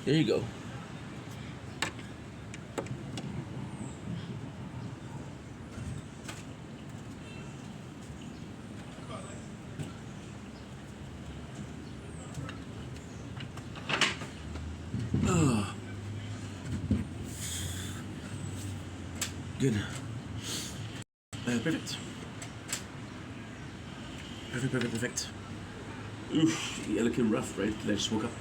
There you go. Good. Perfect. Perfect. Oof, yeah, looking rough, right? I just woke up.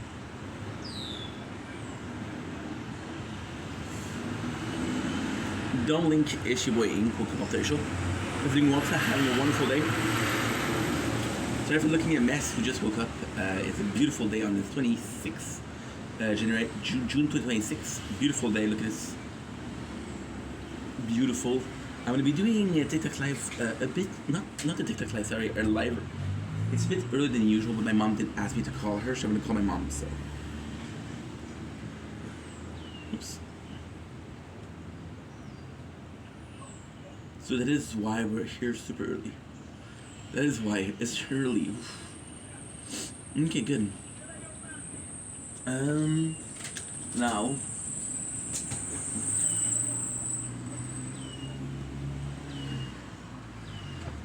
Don't link is your boy Ink, welcome up to the show. Everything well, having a wonderful day. So if you're looking at a mess who just woke up, it's a beautiful day on the 26th, June 2026. Beautiful day, look at this. Beautiful. I'm going to be doing a TikTok live a bit, not a TikTok live, sorry, a live. It's a bit earlier than usual, but my mom did ask me to call her, so I'm going to call my mom, so. Oops. So that is why we're here super early. That is why it's early. Okay, good. Now.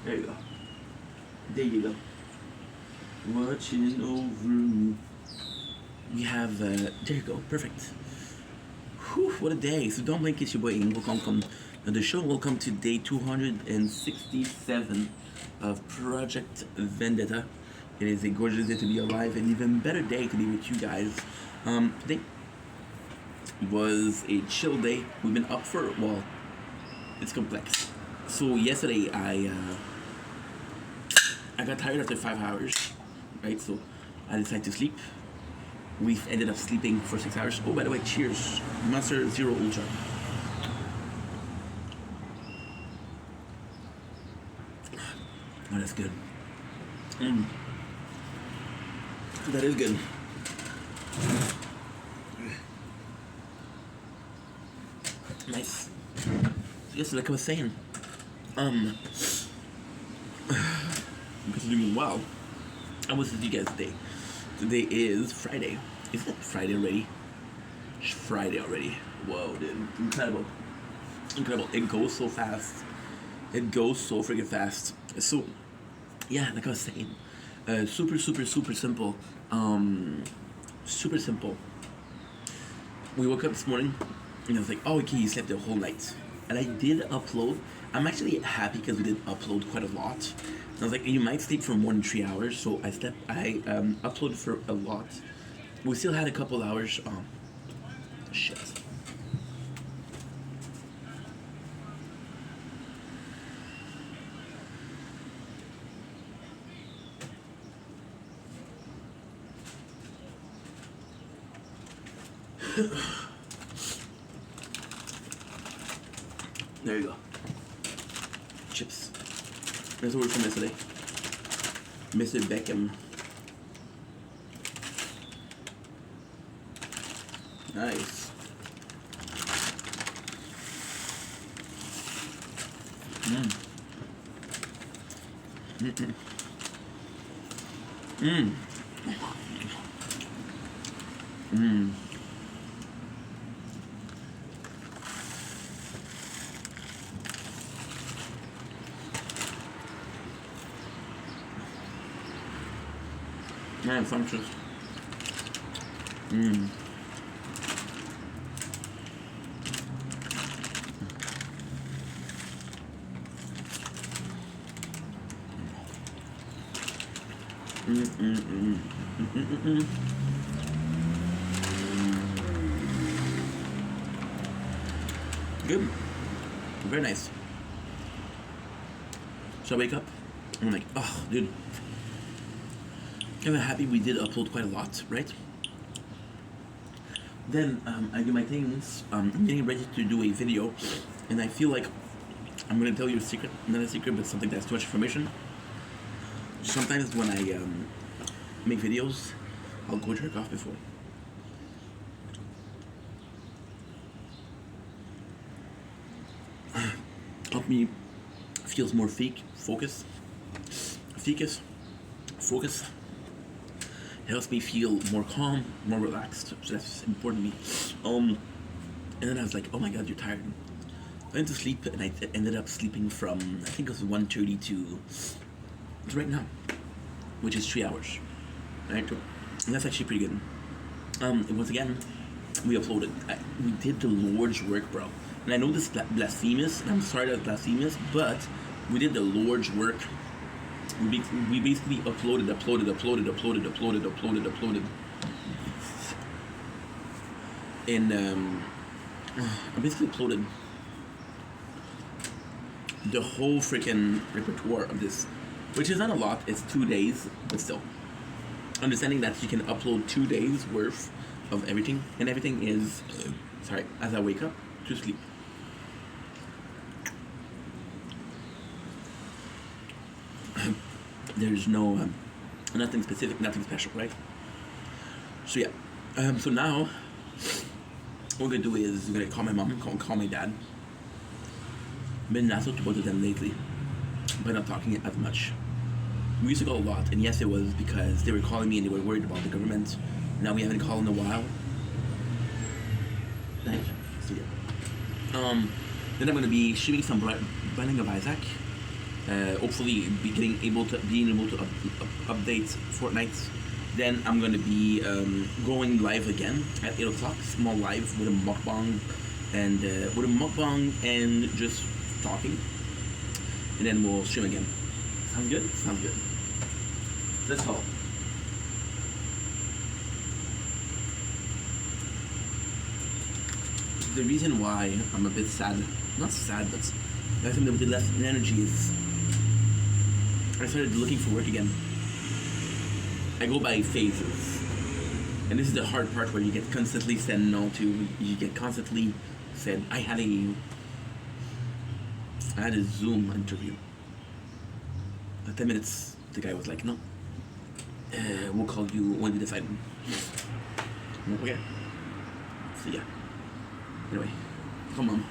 There you go. There you go. Watching over me. We have, there you go, perfect. Whew, what a day. So don't blink, it's your boy Ing. Welcome to the show. Welcome to day 267 of Project Vendetta. It is a gorgeous day to be alive, and even better day to be with you guys. Today was a chill day. We've been up for, well, it's complex. So yesterday I got tired after 5 hours, right? So I decided to sleep. We've ended up sleeping for 6 hours. Oh, by the way, cheers. Monster Zero Ultra. Oh, that's good. That is good. Nice. Yes, like I was saying, because doing well. I was with you guys today. Today is Friday. Isn't it Friday already? It's Friday already. Whoa, dude. Incredible. Incredible. It goes so fast. It goes so freaking fast. So, yeah, like I was saying, super simple. Super simple. We woke up this morning and I was like, oh, okay, you slept the whole night. And I did upload. I'm actually happy because we did upload quite a lot. I was like, you might sleep for more than 3 hours, so I uploaded for a lot. We still had a couple hours. Shit. There you go. Chips. That's what we're from yesterday. Mr. Beckham. Nice. Man, functions. Good. Very nice. So I wake up, and I'm like, oh, dude. I'm happy we did upload quite a lot, right? Then I do my things. I'm getting ready to do a video, and I feel like I'm gonna tell you a secret. Not a secret, but something that's too much information. Sometimes when I make videos, I'll go jerk off before. Help me feels more focus. helps me feel more calm, more relaxed. So that's important to me. And then I was like, oh my god, you're tired. I went to sleep and I ended up sleeping from I think it was 1:30 to right now, which is 3 hours. Right, and that's actually pretty good. Once again, we uploaded. We did the Lord's work, bro. And I know this is blasphemous, and I'm sorry that's blasphemous, but we did the Lord's work. We basically uploaded. And I basically uploaded the whole freaking repertoire of this, which is not a lot. It's 2 days, but still. Understanding that you can upload 2 days worth of everything, and everything is, sorry, as I wake up to sleep. There's no, nothing specific, nothing special, right? So yeah, so now, what we're gonna do is we're gonna call my mom, call my dad. Been not talking to both of them lately, but not talking as much. We used to call a lot, and yes, it was because they were calling me and they were worried about the government. Now we haven't called in a while. Nice. So yeah. Then I'm gonna be streaming some Binding of Isaac. Hopefully, being able to update Fortnite. Then I'm gonna be going live again at 8 o'clock. Small live with a mukbang and just talking. And then we'll stream again. Sounds good? Sounds good. That's all. The reason why I'm a bit sad, not sad, but I think a bit less energy is I started looking for work again. I go by phases. And this is the hard part where you get constantly said no to, you get constantly said, I had a Zoom interview. At 10 minutes, the guy was like, no, we'll call you when we decide. Okay. So yeah. Anyway, come on.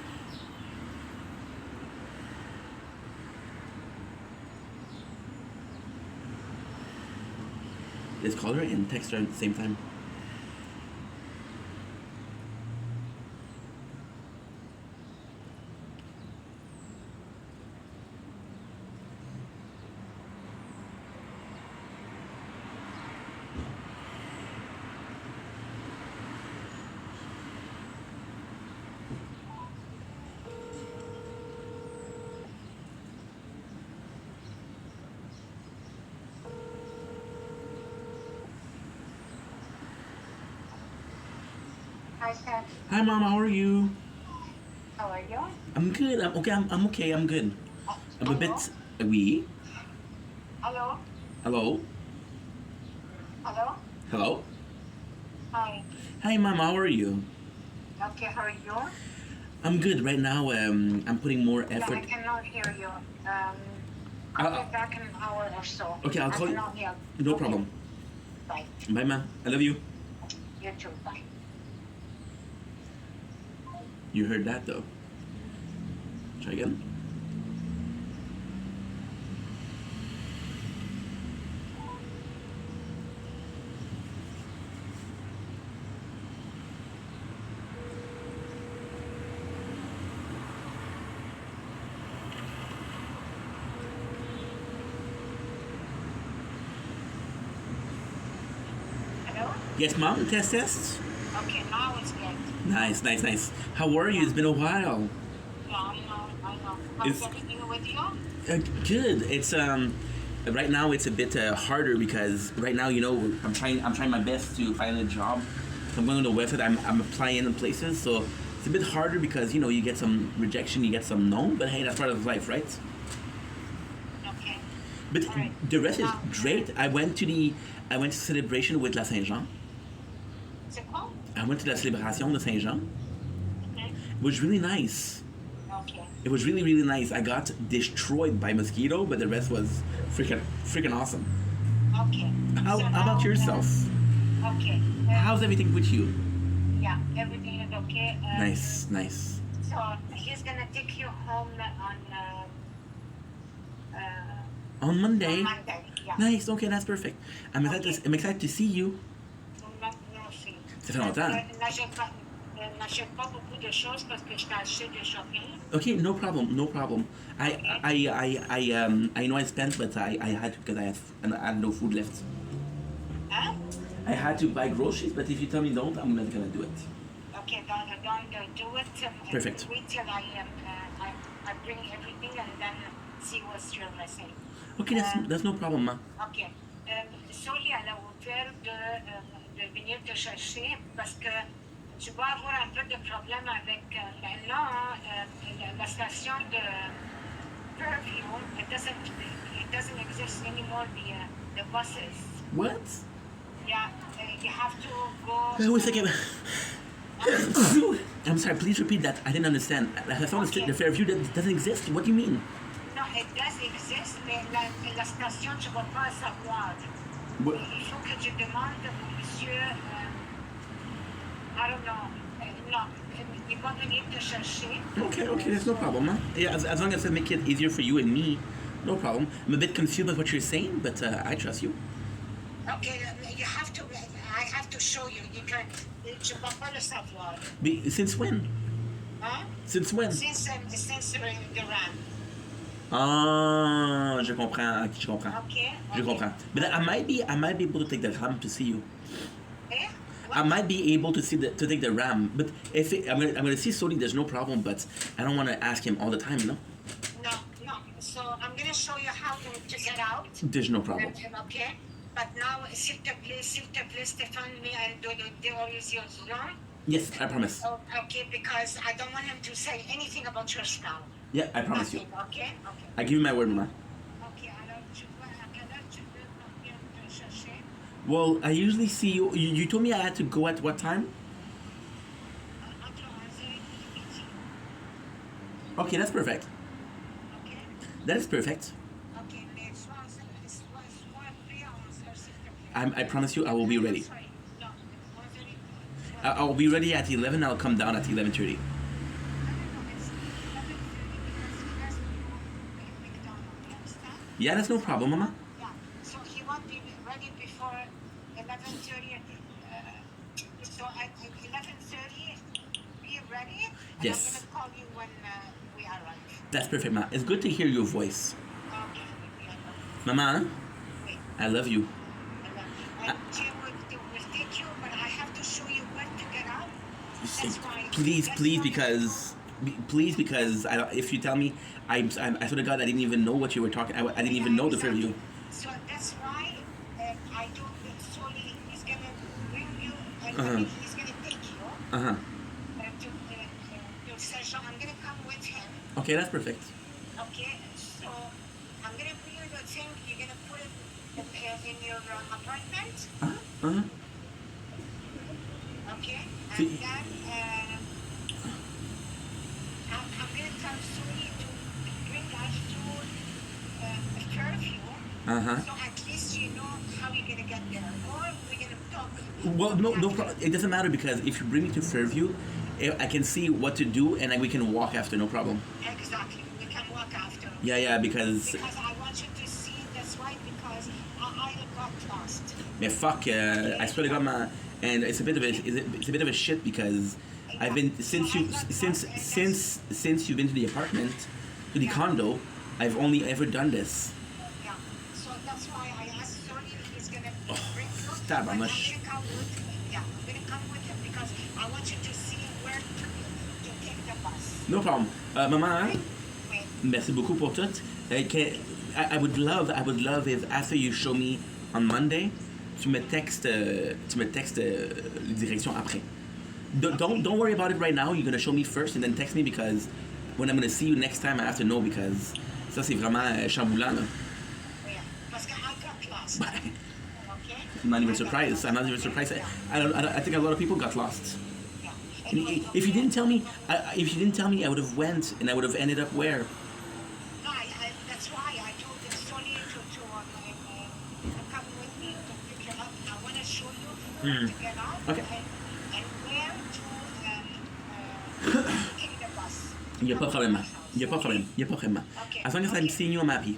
Let's call her and text her at the same time. Hi, Seth. Hi, Mom. How are you? How are you? I'm good. I'm okay. I'm okay. I'm good. I'm a bit. Oui. Hello? Hello. Hello? Hello. Hi. Hi, Mom. How are you? Okay, how are you? I'm good right now. I'm putting more Yeah, effort. I cannot hear you. I'll be back in an hour or so. Okay, I'll call you. cannot hear. No Okay. problem. Bye. Bye, Mom. I love you. You too. Bye. You heard that though. Try again. Hello? Yes, Mom. Test. Okay, now it's good. Nice. How are you? It's been a while. Yeah, I know. How's It's- everything with you? Good. It's right now it's a bit harder because right now I'm trying my best to find a job. I'm going on the website. I'm applying in places, so it's a bit harder because you get some rejection, you get some no. But hey, that's part of life, right? Okay. But All right. the rest is Now- great. I went to celebration with La Saint Jean. C'est quoi? I went to la célébration de Saint Jean. Okay. It was really nice. Okay. It was really, really nice. I got destroyed by mosquito, but the rest was freaking awesome. Okay. How So about now, yourself? Okay. How's everything with you? Yeah, everything is okay. Nice. So he's gonna take you home on On Monday? On Monday, yeah. Nice, okay, that's perfect. I'm excited to see you. Moi aussi. Ça fait longtemps. N'achète pas beaucoup de choses parce que je t'ai acheté de shopping. Okay, no problem, no problem. I know I spent, but I had to because I had no food left. Hein? I had to buy groceries, but if you tell me don't, I'm not gonna do it. Okay, don't do it. Perfect. Wait till I bring everything and then see what you're missing. Okay, that's no problem, ma. Ok. Soyez à la hauteur de venir te chercher parce que tu vas avoir un peu de problème avec maintenant la station de Fairview. It doesn't exist anymore. The buses. What? Yeah, you have to go. Wait a second. I'm sorry, please repeat that. I didn't understand. I thought the Fairview doesn't exist. What do you mean? No, it does exist, mais la station, tu ne vas pas savoir. What? Il faut que tu demandes au monsieur, I don't know, non, il va venir te chercher. Okay, that's no problem, huh? Yeah, as long as I make it easier for you and me, no problem. I'm a bit confused with what you're saying, but I trust you. Okay, you have to, I have to show you. Tu ne vas pas le savoir. Since when? Hein? Since when? Since the RAM. Ah, je comprends. Okay. Je comprends. But I might be able to take the RAM to see you. Eh? I might be able to take the RAM, but I'm gonna see Soli. There's no problem, but I don't want to ask him all the time, no. No. So I'm gonna show you how to get out. There's no problem. Okay. But now, s'il te plaît, Stéphane, me and the horizon. Yes, I promise. Okay, because I don't want him to say anything about your style. Yeah, I promise you. Okay. I give you my word, Mama. Okay, alors à quelle heure tu veux qu'on vienne te chercher? Well, I usually see you. You told me I had to go at what time? Entre 11h et midi. Okay, that's perfect. Okay? That is perfect. Okay, mais soit après 11h, s'il te plaît. I promise you, I will be ready. Sorry, no, 11h. I'll be ready at 11. I'll come down at 11:30. Yeah, that's no problem, Mama. Yeah, so he won't be ready before 11:30. So at 11:30, be ready. And Yes. I'm gonna call you when we arrive. That's perfect, Ma. It's good to hear your voice. Okay. Mama, Wait. I love you. And Jim will take you, but I have to show you where to get out. That's why. Please, because if you tell me, I swear to God, I didn't even know what you were talking. I didn't even know the Fairview. So that's why I do it slowly. He's gonna bring you, and he's gonna take you Uh huh. to Sergio. I'm gonna come with him. Okay, that's perfect. Okay, so I'm gonna bring you the thing. You're gonna put it in your apartment. Okay, See- and then I'm gonna tell Suri to bring us to Fairview. So at least you know how you're gonna get there, or we're gonna talk. Well, no problem. It doesn't matter because if you bring me to Fairview, I can see what to do and we can walk after, no problem. Exactly, we can walk after. Yeah, because. Because I want you to see. That's why, because I got lost. Mais fuck, I swear to God, man, and it's a bit of a shit because I've been since you've been to the apartment, to the condo, I've only ever done this. Yeah, so that's why I asked Sony if he's gonna bring you. Stop, But I'm I'm not gonna come with him because I want you to see where to take the bus. No problem. Maman, Wait. merci beaucoup pour tout. I would love if after you show me on Monday, tu me textes les directions après. Don't worry about it right now. You're gonna show me first and then text me because when I'm gonna see you next time, I have to know because ça c'est vraiment chamboulant là. Yeah, parce que I got lost. Okay? I'm not even surprised. I think a lot of people got lost. Yeah. If you didn't tell me, I would have went and I would have ended up where? No, that's why I told Sony to come with me to pick you up. I want to show you where to get out Okay. and where to take the bus. Il n'y a pas de problème. Il n'y a pas de problème. Okay. As long as I'm seeing you, I'm happy.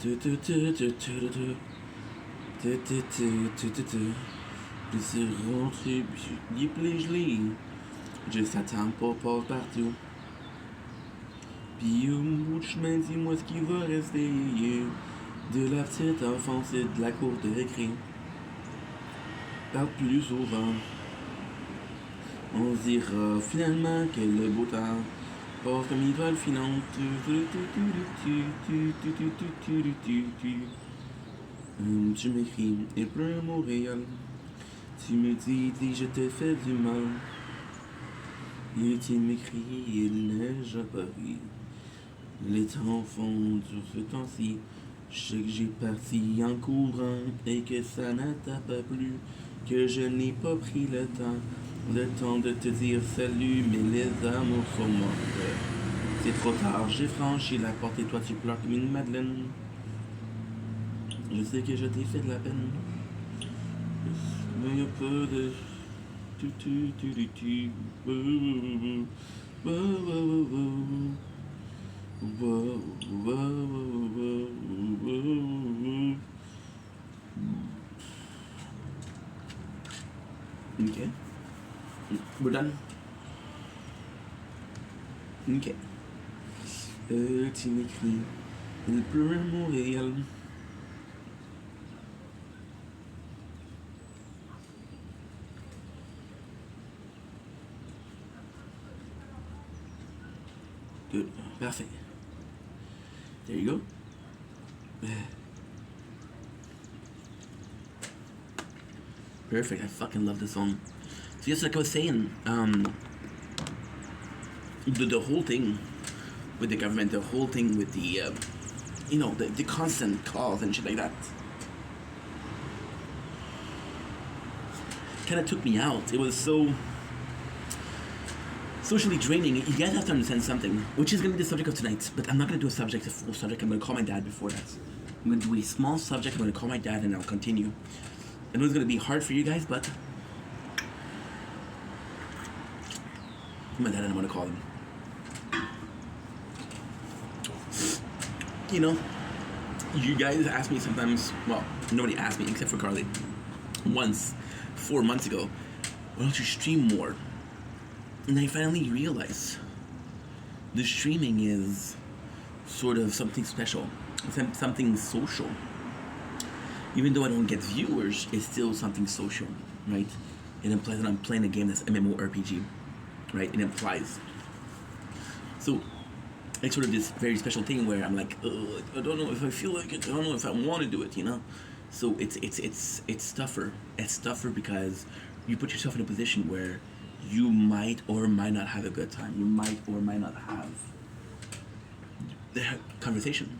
Puis c'est rentré, puis je l'ai. Juste attends pas partout. Puis au bout de chemin, dis-moi ce qui va rester de la petite enfance et de la cour de récré. Parle plus souvent. On se dira finalement que le beau temps passe comme il va le filant. Tu m'écris, et plein Montréal. Tu me dis, je te fais du mal. Et tu m'écris, il neige à Paris. Les temps font sur ce temps-ci. Je sais que j'ai parti en courant et que ça ne t'a pas plu. Que je n'ai pas pris le temps de te dire salut, mais les amours sont mortes. C'est trop tard, j'ai franchi la porte et toi tu pleures comme une madeleine. Je sais que je t'ai fait de la peine. Mais y'a peu de... Ok. We're done. Ok. Tu m'écris. Il pleut à Montréal. Good. Parfait. There you go. Perfect. I fucking love this song. So yes, like I was saying, the whole thing with the government, the whole thing with the, the constant calls and shit like that, kind of took me out. It was so socially draining. You guys have to understand something, which is going to be the subject of tonight, but I'm not going to do a full subject. I'm going to call my dad before that. I'm going to do a small subject. I'm going to call my dad and I'll continue. I know it's going to be hard for you guys, but my dad and I'm going to call him. You know, you guys ask me sometimes, well, nobody asked me except for Carly, once, 4 months ago, why don't you stream more? And I finally realized the streaming is sort of something special, something social. Even though I don't get viewers, it's still something social, right? It implies that I'm playing a game that's MMORPG, right? It implies. So it's sort of this very special thing where I'm like, I don't know if I feel like it. I don't know if I want to do it, you know. So it's tougher. It's tougher because you put yourself in a position where you might or might not have a good time. You might or might not have the conversation.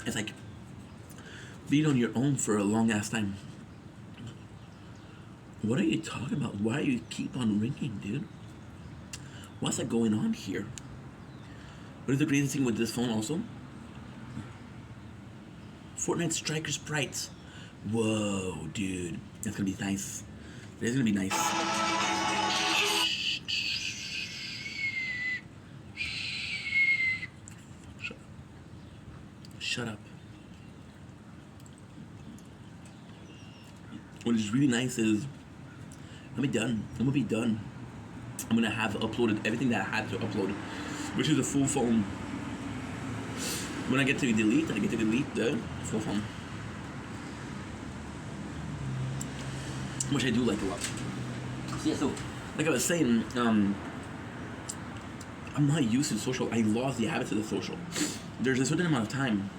It's like being on your own for a long ass time. What are you talking about? Why do you keep on ringing, dude? What's that going on here? What is the crazy thing with this phone also? Fortnite Striker Sprites. Whoa, dude. That's gonna be nice. That's gonna be nice. Shut up. What is really nice is I'm gonna be done. I'm gonna have uploaded everything that I had to upload, which is a full phone. When I get to delete, I get to delete the full phone, which I do like a lot. So yeah, so like I was saying, I'm not used to social. I lost the habits of the social. There's a certain amount of time.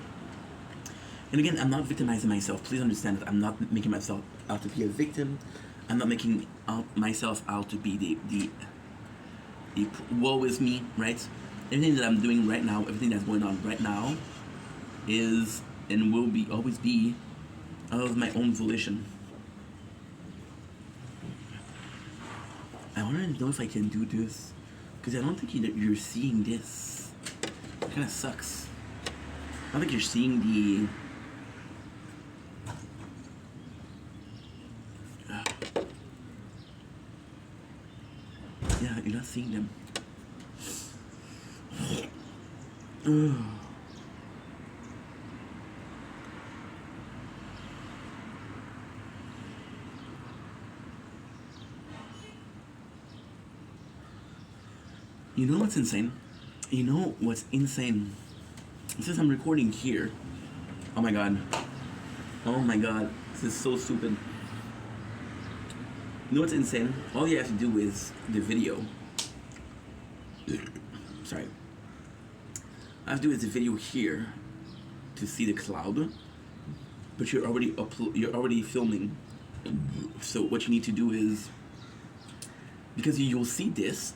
And again, I'm not victimizing myself. Please understand that I'm not making myself out to be a victim. I'm not making myself out to be the woe is me, right? Everything that I'm doing right now, everything that's going on right now is and will be always be of my own volition. I want to know if I can do this, because I don't think you're seeing this. It kind of sucks. I don't think you're seeing the... Yeah, you're not seeing them. You know what's insane? You know what's insane? Since I'm recording here, oh my god. Oh my god. This is so stupid. You know what's insane? All you have to do is the video. Sorry. I have to do is the video here to see the cloud, but you're already filming. So what you need to do is, because you'll see this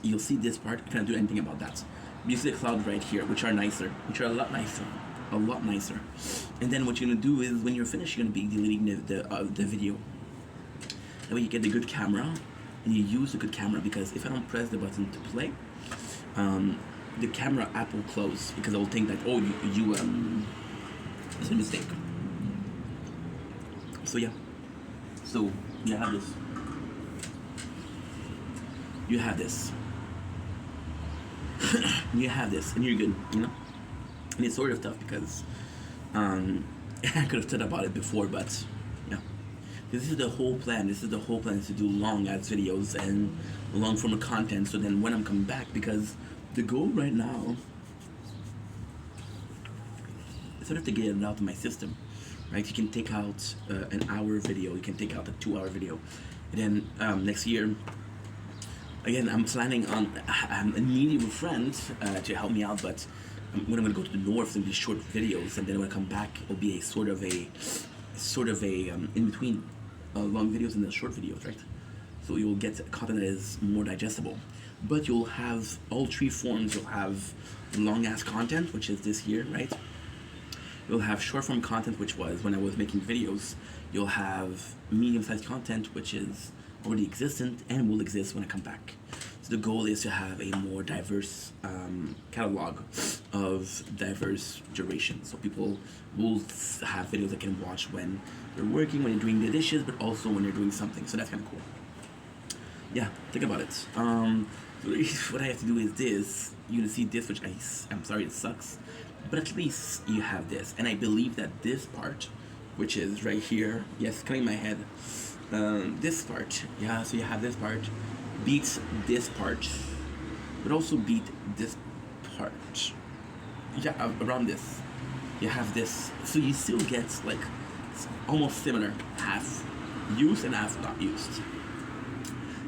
part. You can't do anything about that. You see the clouds right here, which are nicer, which are a lot nicer. And then what you're gonna do is, when you're finished, you're gonna be deleting the video. That way you get the good camera, and you use the good camera, because if I don't press the button to play, the camera app will close, because it will think that, oh, it's a mistake. So yeah. So you have this. You have this. You have this, and you're good, you know? And it's sort of tough because I could have thought about it before, but yeah. This is the whole plan. This is the whole plan, is to do long ads videos and long form of content. So then when I'm coming back, because the goal right now is sort of to get it out of my system, right? You can take out an hour video, you can take out a 2-hour video, and then next year, again, I'm planning on needing a friend to help me out, but when I'm gonna go to the north, it'll be short videos, and then when I come back, it'll be a sort of a in between long videos and then short videos, right? So you'll get content that is more digestible, but you'll have all 3 forms. You'll have long ass content, which is this year, right? You'll have short form content, which was when I was making videos. You'll have medium sized content, which is already existent and will exist when I come back. So the goal is to have a more diverse catalog of diverse durations. So people will have videos they can watch when they're working, when you're doing the dishes, but also when you're doing something. So that's kind of cool. Yeah, think about it. So what I have to do is this. You're gonna see this, which I'm sorry it sucks, but at least you have this. And I believe that this part, which is right here, yes, cutting my head, this part, yeah, so you have this part, beats this part, but also beat this part. Yeah, around this, you have this, so you still get like almost similar, half used and half not used.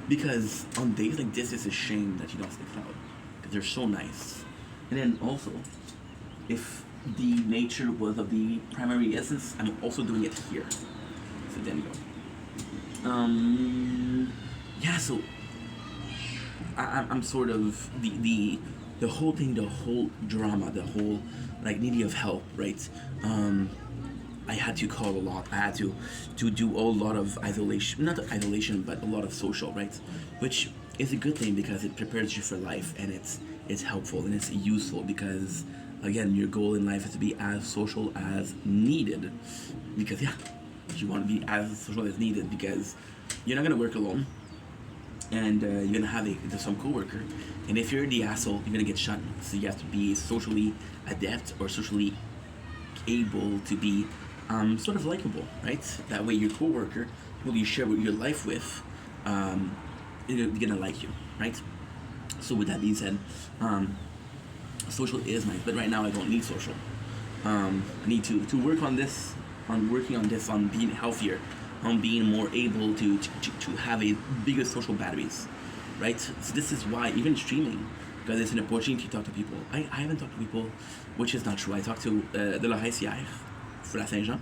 Because on days like this, it's a shame that you don't see the cloud, because they're so nice. And then also, if the nature was of the primary essence, I'm also doing it here. So then you go. Yeah, so I'm sort of the whole thing, the whole drama, the whole like needy of help, right? I had to call a lot. I had to do a lot of isolation, not isolation, but a lot of social, right? Which is a good thing, because it prepares you for life, and it's helpful and it's useful, because again, your goal in life is to be as social as needed, because yeah, you want to be as social as needed, because you're not gonna work alone, and you're gonna have some coworker, and if you're the asshole, you're gonna get shot. So you have to be socially adept or socially able to be sort of likable, right? That way your coworker, who you share your life with, they're gonna like you, right? So with that being said, social is nice, but right now I don't need social. I need to work on this, on working on this, on being healthier, on being more able to have a bigger social batteries, right? So this is why even streaming, because it's an opportunity to talk to people. I haven't talked to people, which is not true. I talked to Dolores hier, for la Saint-Jean.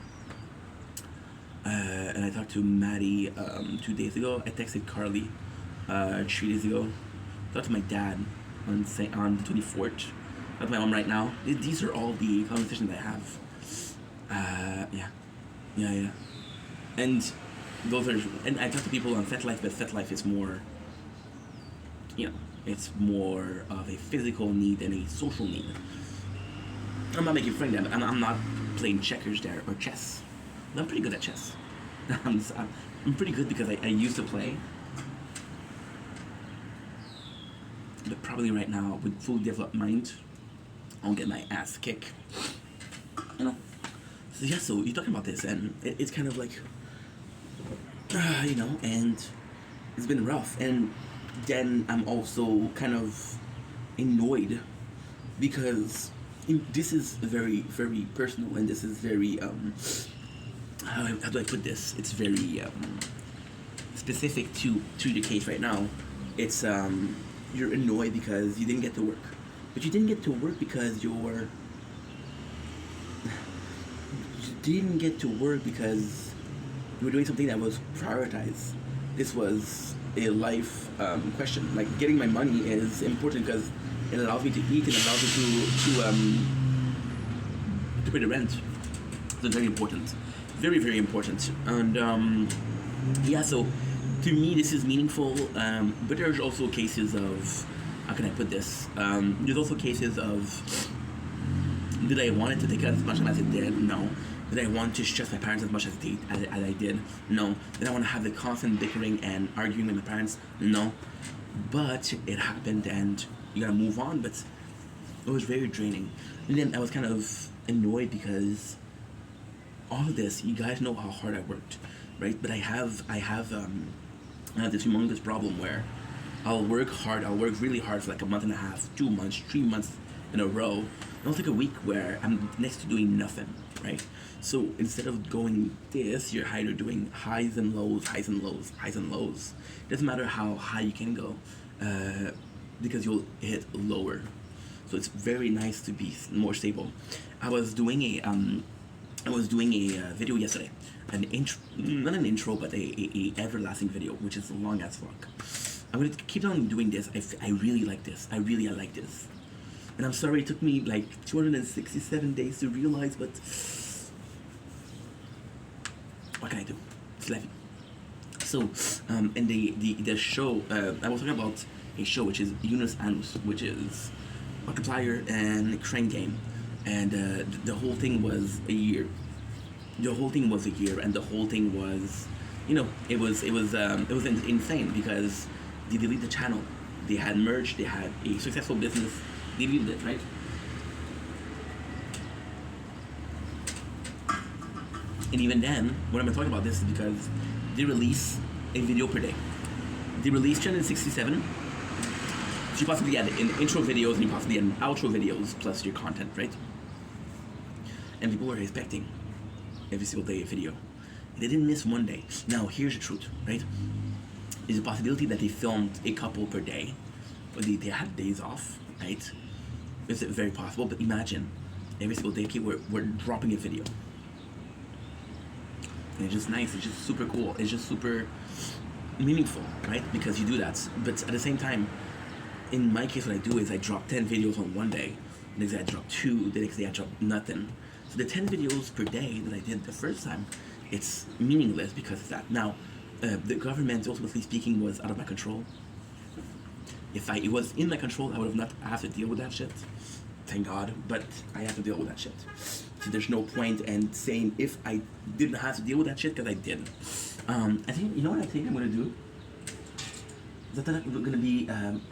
And I talked to Maddie 2 days ago. I texted Carly 3 days ago. I talked to my dad on the 24th. I talked to my mom right now. These are all the conversations I have. Yeah. And those are, and I talk to people on FetLife, but FetLife is more, it's more of a physical need than a social need. I'm not making friends there. I'm not playing checkers there or chess. I'm pretty good at chess. I'm pretty good because I used to play. But probably right now, with fully developed mind, I won't get my ass kicked. You know. So yeah, so you're talking about this, and it's kind of like, you know, and it's been rough. And then I'm also kind of annoyed because this is very, very personal, and this is very, how do I put this? It's very specific to the case right now. It's you're annoyed because you didn't get to work, but you didn't get to work because you didn't get to work because you were doing something that was prioritized. This was a life question. Like, getting my money is important because it allows me to eat and allows me to pay the rent. So it's very important, very, very important. And yeah, so to me this is meaningful. But there's also cases of, how can I put this? There's also cases of, did I want it to take out as much time as it did? No. Did I want to stress my parents as much as I did? No. Did I want to have the constant bickering and arguing with my parents? No. But it happened, and you gotta move on. But it was very draining. And then I was kind of annoyed because all of this, you guys know how hard I worked, right? But I have this humongous problem where I'll work hard, I'll work really hard for like a month and a half, 2 months, 3 months in a row. I'll take a week where I'm next to doing nothing, right? So instead of going this, you're either doing highs and lows, highs and lows, highs and lows. It doesn't matter how high you can go, because you'll hit lower. So it's very nice to be more stable. I was doing a video yesterday, an intro, not an intro, but a everlasting video, which is long as fuck. I'm gonna keep on doing this. I really like this. I like this. And I'm sorry it took me like 267 days to realize, but what can I do? It's life. So, in the show, I was talking about a show which is Yunus Anus, which is Markiplier and Crane Game, and the whole thing was a year. The whole thing was a year, and the whole thing was, you know, it was insane because they deleted the channel. They had merged. They had a successful business. They deleted it, right? And even then, what I'm talking about this is because they release a video per day. They release 267. So you possibly add in intro videos and you possibly add outro videos plus your content, right? And people were expecting every single day a video. They didn't miss one day. Now, here's the truth, right? There's a possibility that they filmed a couple per day, but they had days off, right? It's very possible, but imagine every single day we're dropping a video. And it's just nice, it's just super cool, it's just super meaningful, right? Because you do that. But at the same time, in my case, what I do is I drop 10 videos on one day, the next day I drop 2, the next day I drop nothing. So the 10 videos per day that I did the first time, it's meaningless because of that. Now, the government, ultimately speaking, was out of my control. If it was in my control, I would have not have to deal with that shit. Thank God, but I have to deal with that shit. So there's no point in saying if I didn't have to deal with that shit, because I did. I think, you know what I think I'm gonna do? Is that I'm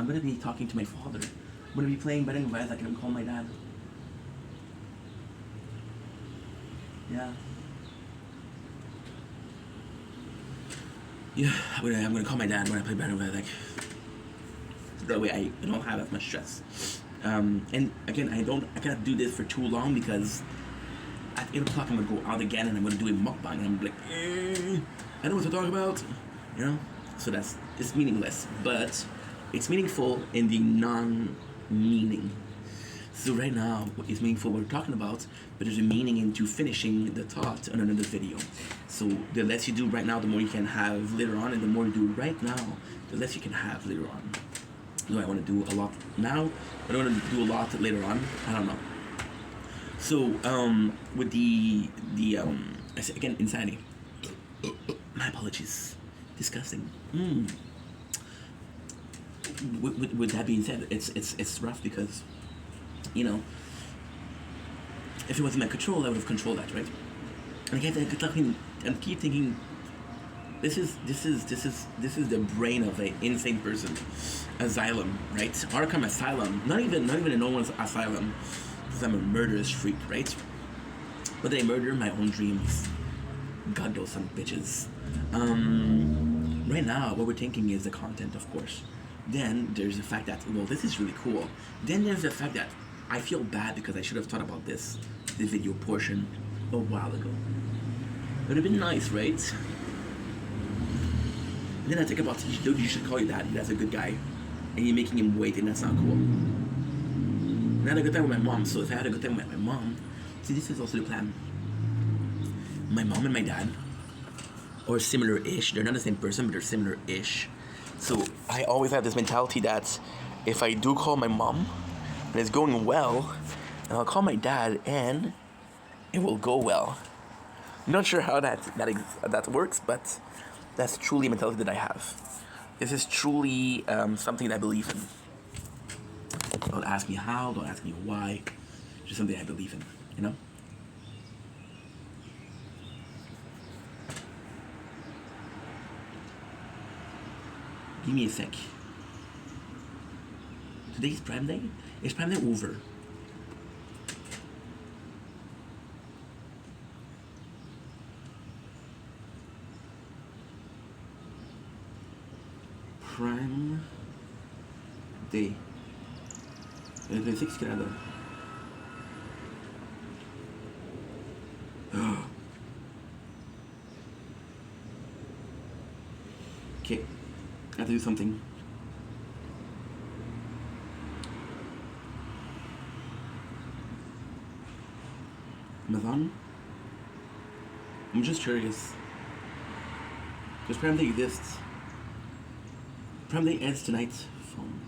gonna be talking to my father. I'm gonna be playing Betting Vez. I can call my dad. Yeah. Yeah, I'm gonna call my dad when I play Betting Vez. Like, that way I don't have as much stress. And again, I cannot do this for too long because at 8 o'clock I'm gonna go out again and I'm gonna do a mukbang and I'm like, I know what to talk about, you know? So it's meaningless, but it's meaningful in the non-meaning. So right now, it's meaningful what we're talking about, but there's a meaning into finishing the thought on another video. So the less you do right now, the more you can have later on, and the more you do right now, the less you can have later on. Do I want to do a lot now? I don't want to do a lot later on. I don't know. So with I say again, insanity. My apologies. Disgusting. With that being said, it's rough because, you know, if it was in my control, I would have controlled that, right? And I keep thinking, this is the brain of an insane person. Asylum, right? Arkham Asylum. Not even a normal asylum. because I'm a murderous freak, right? But I murder my own dreams. God knows some bitches. Right now, what we're thinking is the content, of course. Then there's the fact that, well, this is really cool. Then there's the fact that I feel bad because I should have thought about this video portion a while ago. It would have been nice, right? And then I think about, dude, you should call your dad. That's a good guy. And you're making him wait, and that's not cool. And I had a good time with my mom, so if I had a good time with my mom, see, this is also the plan. My mom and my dad are similar-ish. They're not the same person, but they're similar-ish. So I always have this mentality that if I do call my mom and it's going well, and I'll call my dad and it will go well. I'm not sure how that works, but that's truly a mentality that I have. This is truly something that I believe in. Don't ask me how, don't ask me why. It's just something I believe in, you know? Give me a sec. Today's Prime Day? Is Prime Day over? Prime Day. 26 Canada. Okay, I have to do something. Amazon? I'm just curious. Does Prime Day exist? Prime Day ends tonight. Phone.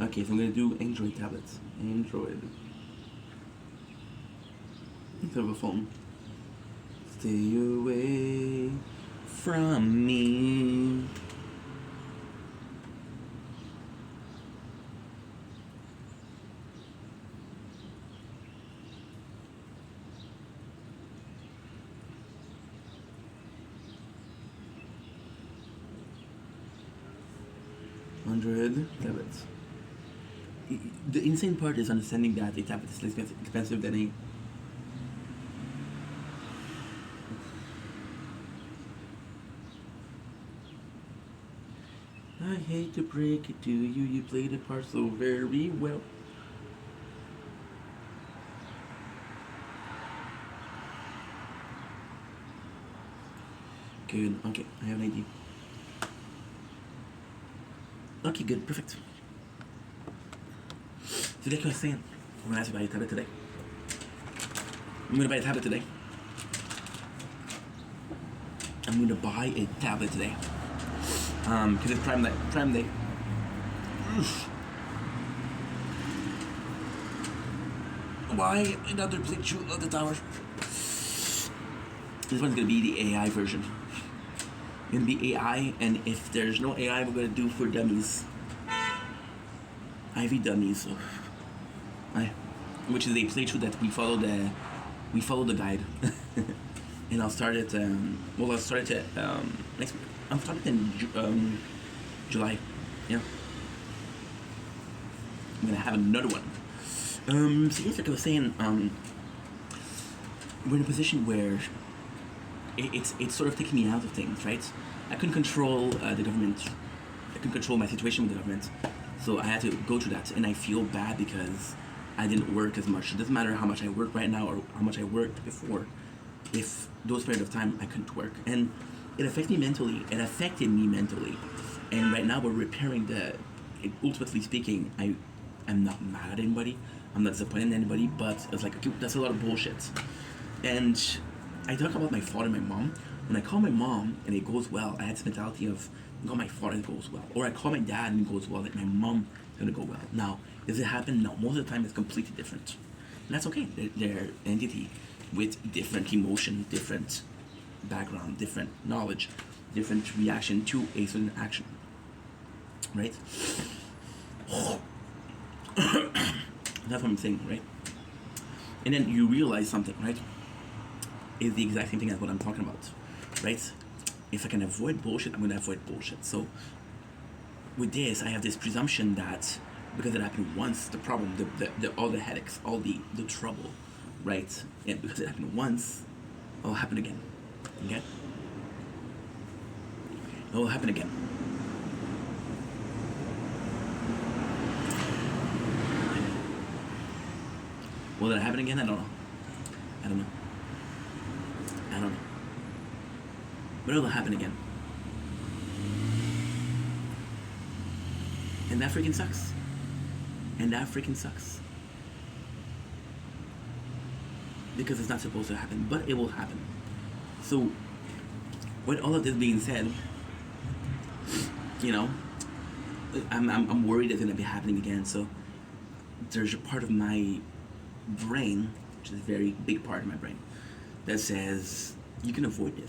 Okay, so I'm gonna do Android tablets. Android. Instead of a phone. Stay away from me. Android tablets. The insane part is understanding that a tablet is less expensive than a... I hate to break it to you, you played the part so very well. Good, okay, I have an idea. Okay, good, perfect. So like I was saying, I'm gonna ask you to buy a tablet today. I'm gonna buy a tablet today. I'm gonna buy a tablet today. Because it's Prime Day. Oof. Why another playthrough of the tower? This one's gonna be the AI version. It's gonna be AI, and if there's no AI, we're gonna do for dummies. IV dummies. So. Which is a playthrough that we follow the guide, and I'll start it. I'll start it next week. I'll start it in July. Yeah, I'm gonna have another one. So yes, like I was saying, we're in a position where it's sort of taking me out of things, right? I couldn't control the government. I couldn't control my situation with the government, so I had to go through that, and I feel bad because I didn't work as much. It doesn't matter how much I work right now or how much I worked before. If those period of time I couldn't work, and it affected me mentally. And right now we're repairing ultimately speaking, I'm not mad at anybody. I'm not disappointed in anybody. But it's like, okay, that's a lot of bullshit. And I talk about my father and my mom When I call my mom and it goes well, I had this mentality of, call my father and it goes well. Or I call my dad and it goes well, like my mom is gonna go well. Now, does it happen? No. Most of the time it's completely different. And that's okay. They're entity with different emotion, different background, different knowledge, different reaction to a certain action. Right? That's what I'm saying, right? And then you realize something, right? Is the exact same thing as what I'm talking about, right? If I can avoid bullshit, I'm gonna avoid bullshit. So with this, I have this presumption that because it happened once, the problem, the all the headaches, all the trouble, right? And because it happened once, it will happen again. Okay? It will happen again. Will it happen again? I don't know. I don't know. I don't know. But it'll happen again. And that freaking sucks. And that freaking sucks. Because it's not supposed to happen, but it will happen. So, with all of this being said, you know, I'm worried it's gonna be happening again. So, there's a part of my brain, which is a very big part of my brain, that says you can avoid this.